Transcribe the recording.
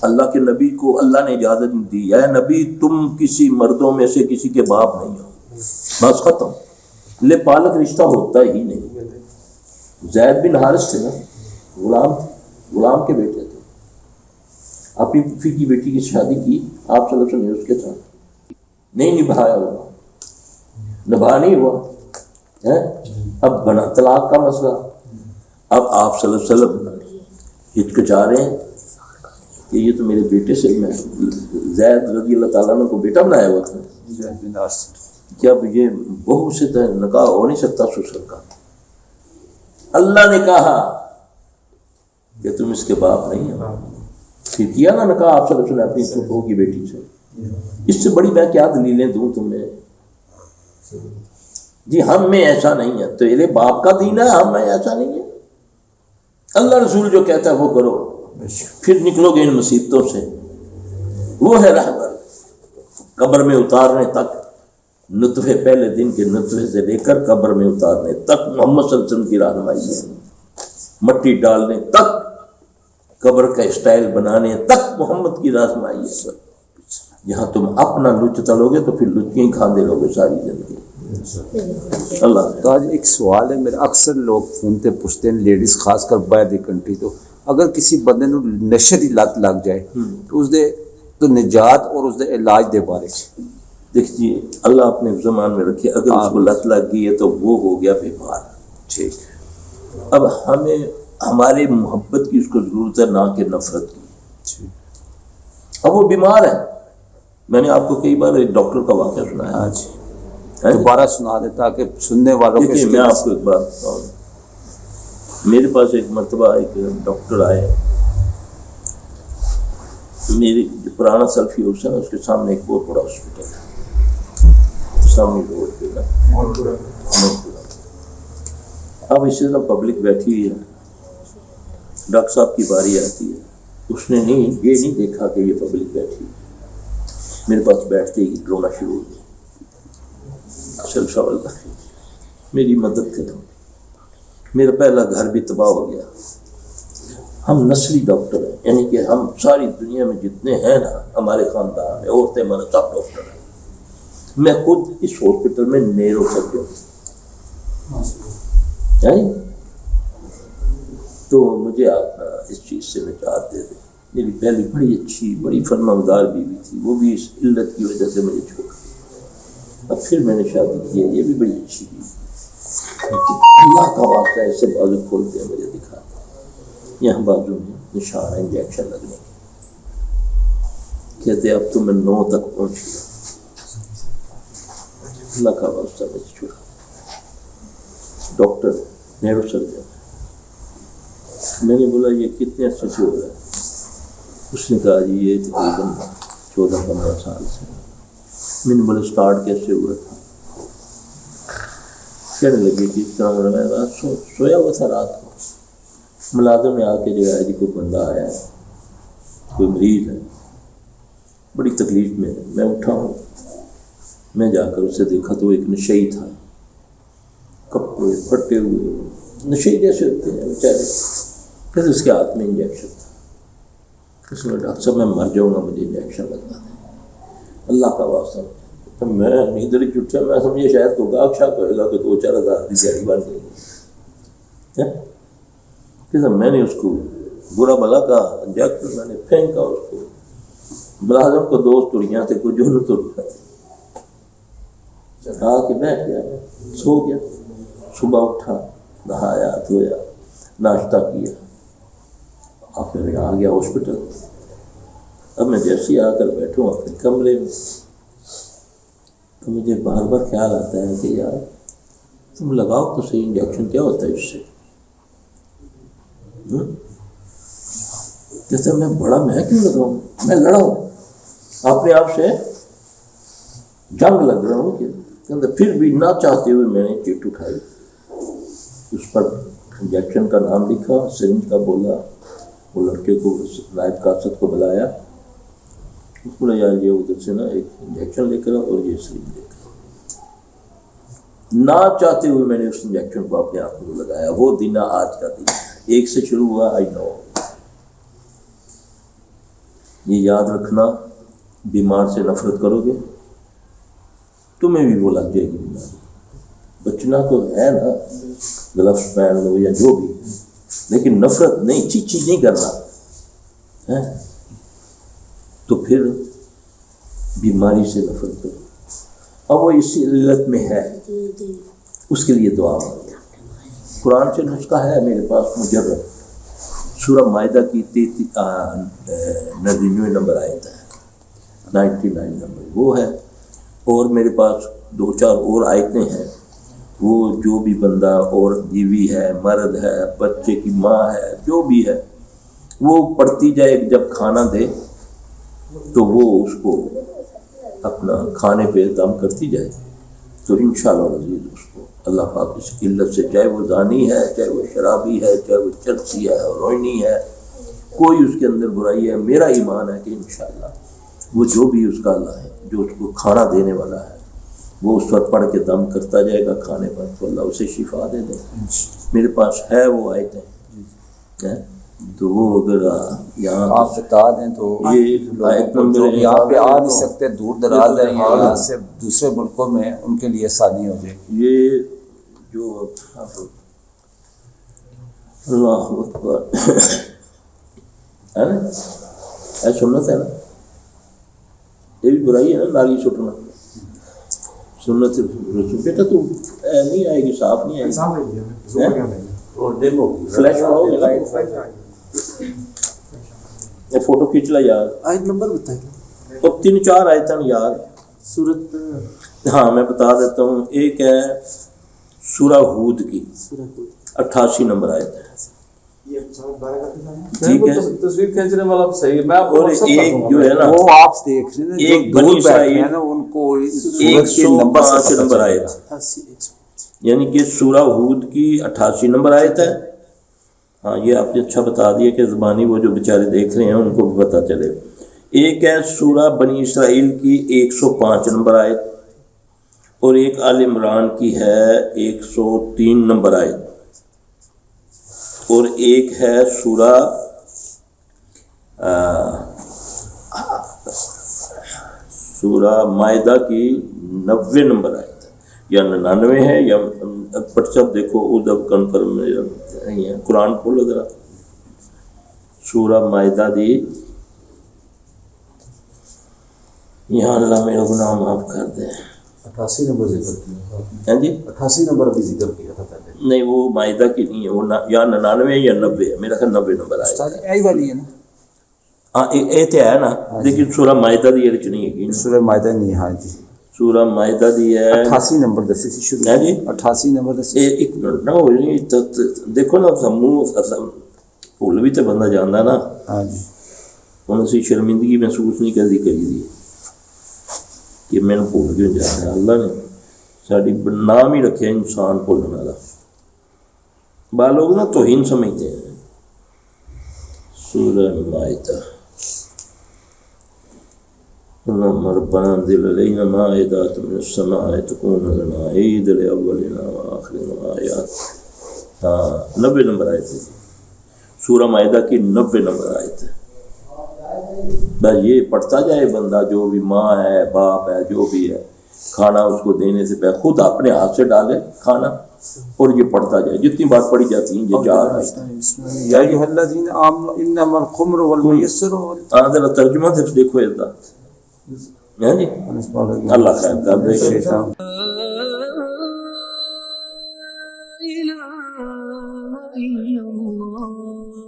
اللہ کے نبی کو اللہ نے اجازت نہیں دی، اے نبی تم کسی مردوں میں سے کسی کے باپ نہیں ہو، بس ختم، لے پالک رشتہ ہوتا ہی نہیں۔ زید بن حارث تھے نا، غلام کے بیٹے تھے، اپنی پھوپھی کی بیٹی کی شادی کی آپ صلی اللہ علیہ وسلم نے اس کے ساتھ، نہیں نبھایا ہوا، نبھا نہیں ہوا، اب بنا طلاق کا مسئلہ، اب آپ صلی اللہ علیہ وسلم ہچکچا رہے ہیں کہ یہ تو میرے بیٹے سے، میں زید رضی اللہ تعالیٰ عنہ کو بیٹا بنایا ہوا تھا، جب یہ بہو سے نکاح ہو نہیں سکتا سسر کا، اللہ نے کہا کہ تم اس کے باپ نہیں ہو، پھر کیا نا نکاح آپ صلی اللہ علیہ وسلم اپنی پھوپھو کی بیٹی سے، اس سے بڑی میں کیا دلیلیں دوں تمہیں؟ جی ہم میں ایسا نہیں ہے، تو یہ باپ کا دین ہے، ہم میں ایسا نہیں ہے، اللہ رسول جو کہتا ہے وہ کرو، پھر نکلو گے ان مصیبتوں سے۔ وہ ہے رہبر، قبر میں اتارنے تک، نطفے پہلے دن کے نطفے سے لے کر قبر میں اتارنے تک محمد صلی اللہ علیہ وسلم کی رہنمائی ہے، مٹی ڈالنے تک، قبر کا اسٹائل بنانے تک محمد کی رہنمائی ہے۔ جہاں تم اپنا لچ تلو گے تو پھر لچیاں ہی کھاندے رہو گے ساری زندگی۔ اللہ تو آج ایک سوال ہے میرے، اکثر لوگ فون تے پوچھتے ہیں، لیڈیز خاص کر باہر دی کنٹری، تو اگر کسی بندے نو نشے دی لت لگ جائے تو اس دے تو نجات اور اس دے علاج دے بارے دیکھیے اللہ اپنے زمان میں رکھے، اگر اس کو لت لگ گئی ہے تو وہ ہو گیا بیمار، ٹھیک، اب ہمیں ہمارے محبت کی اس کو ضرورت ہے، نہ کہ نفرت کی۔ اب وہ بیمار ہے، میں نے آپ کو کئی بار ایک ڈاکٹر کا واقعہ سنایا، دوبارہ سنا دے تاکہ سننے والوں دیکھیے میں آپ کو ایک بات بتاؤں، میرے پاس ایک مرتبہ ایک ڈاکٹر آئے، میری جو پرانا سیلفی ہاؤس ہے نا اس کے سامنے ایک بہت بڑا ہاسپٹل ہے، سامنے روڈ پہ نا، اب اسی طرح پبلک بیٹھی ہوئی ہے، ڈاکٹر صاحب کی باری آتی ہے، اس نے یہ نہیں دیکھا کہ یہ پبلک بیٹھی ہے، میرے پاس بیٹھتے ہی رونا شروع ہو گیا، سیلفا واللہ میری مدد کرو، میرا پہلا گھر بھی تباہ ہو گیا۔ ہم نسلی ڈاکٹر ہیں، یعنی کہ ہم ساری دنیا میں جتنے ہیں نا ہمارے خاندان میں، عورتیں ہمارے سب ڈاکٹر ہیں، میں خود اس ہاسپٹل میں نیرو سرجن ہوں، تو مجھے آپ اس چیز سے نجات دے دیں۔ میری پہلی بڑی اچھی بڑی فرمانبردار بیوی تھی، وہ بھی اس علت کی وجہ سے مجھے چھوڑ گئی، اب پھر میں نے شادی کی ہے، یہ بھی بڑی اچھی بیوی، اللہ کا واسطہ ایسے بازو کھولتے ہیں مجھے دکھا، یہاں بازو میں نشان ہے انجیکشن لگنے کے، کہتے اب تو میں 9 تک پہنچ گیا، اللہ کا واسطہ مجھے چھوڑا۔ ڈاکٹر نیرو سرجن، میں نے بولا یہ کتنے عرصے سے ہو رہا ہے؟ اس نے کہا جی یہ تقریباً 14-15 سال سے۔ میں نے بولا اسٹارٹ کیسے ہوا تھا؟ کہنے لگے کہ اس طرح میں رات سویا ہوا تھا، رات کو ملازم نے آ کے جگہ جی کوئی بندہ آیا ہے، کوئی مریض ہے، بڑی تکلیف میں ہے، میں اٹھا ہوں، میں جا کر اسے دیکھا تو وہ ایک نشئی تھا، کپڑے پھٹے ہوئے، نشئی جیسے ہوتے ہیں بیچارے، پھر اس کے ہاتھ میں انجیکشن تھا، اس نے ڈاکٹر صاحب میں مر جاؤں گا، مجھے انجیکشن لگنا دیں، اللہ کا واسطہ۔ تو میں ادھر ہی چٹھا، میں سمجھے شاید تو گاہک شاک ہوئے گا کہ 2-4 ہزار کی گاڑی بن گئی، کہ میں نے اس کو برا بلا کا انجیکشن میں نے پھینکا، اس کو ملازم کو دوست اڑیاں تھے کچھ جو تو آ کے بیٹھ گیا، سو گیا، صبح اٹھا، نہایا دھویا، ناشتہ کیا، آخر آ گیا ہاسپٹل۔ اب میں جیسے ہی آ کر بیٹھوں اپنے کمرے میں تو مجھے بار بار خیال آتا ہے کہ یار تم لگاؤ تو صحیح انجیکشن، کیا ہوتا ہے اس سے؟ جیسے میں کیوں لگاؤں؟ میں لڑا ہوں اپنے آپ سے، جنگ لگ رہا ہوں کہ پھر بھی نہ چاہتے ہوئے میں نے چٹ اٹھائی، اس پر انجیکشن کا نام لکھا، سرنج کا بولا، وہ لڑکے کو نائب کاسد کو بلایا، اس کو یار یہ ادھر سے نا ایک انجیکشن لے کر اور یہ سرنج لے کر، نہ چاہتے ہوئے میں نے اس انجیکشن کو اپنے آپ کو لگایا۔ وہ دن آج کا دن 1 سے شروع ہوا، آئی نو یہ یاد رکھنا، بیمار سے نفرت کرو گے تمہیں بھی وہ لگ جائے گی بیماری. بچنا تو ہے نا، گلفس پہن لو یا جو بھی، لیکن نفرت نہیں، چیچی نہیں کرنا ہے تو پھر بیماری سے نفرت کرو. اب وہ اسی علت میں ہے، اس کے لیے دعا مانگو. قرآن سے نسخہ ہے میرے پاس مجرد، سورہ مائدہ کی 99 نمبر آیت ہے، 99 نمبر وہ ہے. اور میرے پاس 2-4 اور آیتیں ہیں. وہ جو بھی بندہ اور بیوی ہے، مرد ہے، بچے کی ماں ہے، جو بھی ہے وہ پڑھتی جائے. جب کھانا دے تو وہ اس کو اپنا کھانے پہ دم کرتی جائے تو انشاءاللہ عزیز اس کو اللہ پاک اس علت سے، چاہے وہ زانی ہے، چاہے وہ شرابی ہے، چاہے وہ چرسی ہے، روئنی ہے، کوئی اس کے اندر برائی ہے، میرا ایمان ہے کہ انشاءاللہ وہ جو بھی اس کا اللہ ہے، جو اس کو کھانا دینے والا ہے، وہ اس پر پڑھ کے دم کرتا جائے گا کھانے پر تو اللہ اسے شفا دے دے. میرے پاس ہے وہ آیتیں، تو وہ اگر یہاں آپ بتا دیں تو یہ آیت نمبر جو یہاں پہ آ نہیں سکتے، دور دراز ہے، یہاں سے دوسرے ملکوں میں، ان کے لیے آسانی ہو جائے. یہ جو اللہ اکبر ہے نا، اے سنت ہے نا، یہ بھی برائی ہے نا، نالی چھٹنا سنت رسول. بیٹا تو نہیں آئے گی، صاف نہیں آئے گی، فلیش ہو گیا نا. یہ فوٹو کھینچ لا یار. آیت نمبر بتائیے. تو 3-4 آیتیں یار. سورت، ہاں میں بتا دیتا ہوں. ایک ہے سورہ ہود کی 88 نمبر آیت ہے، ٹھیک ہے. تصویر کھینچنے والا صحیح ہے. میں اور ایک جو ہے نا وہ آپ دیکھ رہے ہیں ایک جو بنی دور بیٹھے اسرائیل ہیں نا، ان کو سورت کے نمبر سے 105 پتہ نمبر چلے آیت، گا. 88 یعنی کہ سورہ ہود کی 88 نمبر آیت ہے. ہاں یہ آپ نے اچھا بتا دیا کہ زبانی وہ جو بیچارے دیکھ رہے ہیں ان کو بھی پتہ چلے. ایک ہے سورہ بنی اسرائیل کی 105 نمبر آیت، اور ایک آل عمران کی ہے 103 نمبر آیت، اور ایک ہے سورہ مائدہ کی 90 نمبر آیت ہے، یا 99 ہے یا پٹسب دیکھو ادب کنفرم نہیں ہے. قرآن کھولو ذرا، سورہ مائدہ دی. یہاں اللہ میرا گناہ معاف کر دے. 88 نمبر ذکر کیا، ہاں جی 88 نمبر ابھی ذکر کیا تھا پہلے. نہیں وہ مائدہ کی نہیں ہے، وہ یا 99 یا 90 ہے، میرا خیال 90 نمبر آئے. یہی والی ہے نا. ہاں یہ تو ہے نا، لیکن سورہ مائدہ دی یہ نہیں ہے. سورہ مائدہ نہیں. ہاں جی سورہ مائدہ دی ہے 88 نمبر دسی سی شروع ہے جی. 88 نمبر دسی. ایک منٹ نہ ہو جی، دیکھو نا منہ بھول بھی تو بندہ جاندا نا. ہاں جی ہوں اسی شرمندگی محسوس نہیں کردی کری دی کہ میں بھول کیوں جانا. اللہ نے ساری نام ہی رکھے انسان بھولنے والا. بعض لوگ نا توہین سمجھتے ہیں. سورہ مائدہ ربنا انزل علینا مائدۃ من السماء تکون لنا عیدا لاولنا وآخرنا آیات. ہاں 90 نمبر آیت ہے سورہ مائدہ کی 90 نمبر آیت ہے. بس یہ پڑھتا جائے بندہ، جو بھی ماں ہے، باپ ہے، جو بھی ہے، کھانا اس کو دینے سے پہلے خود اپنے ہاتھ سے ڈالے کھانا، اور یہ پڑھتا جائے. جتنی بار پڑھی جاتی ہیں یہ 4 آیتیں. یا ایھا الذین آمنوا انما الخمر والمیسر ذرا ترجمہ سے دیکھو یہ ہاں جی. اللہ خیر کر دے. شیطان لا إله إلا الله